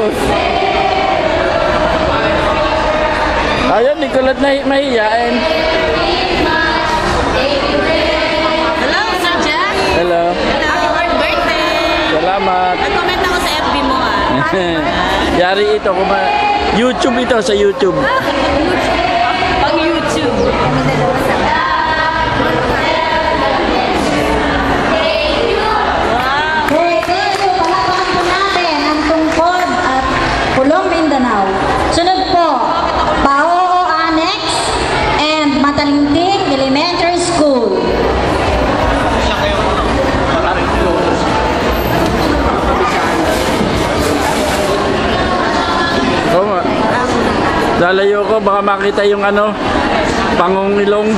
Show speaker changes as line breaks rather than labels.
Rose. Ayun, di ko lahat mahihiyain.
Hello, Sir Jack.
Hello.
Happy birthday.
Salamat.
Nag-comment ako sa FB mo
Yari ito, YouTube ito sa YouTube.
Pag YouTube.
Pulong Mindanao. Sunod po, Paoo Annex and Matalinting Elementary School.
Oo nga. Lalayo ko, baka makita yung ano, pangungilong.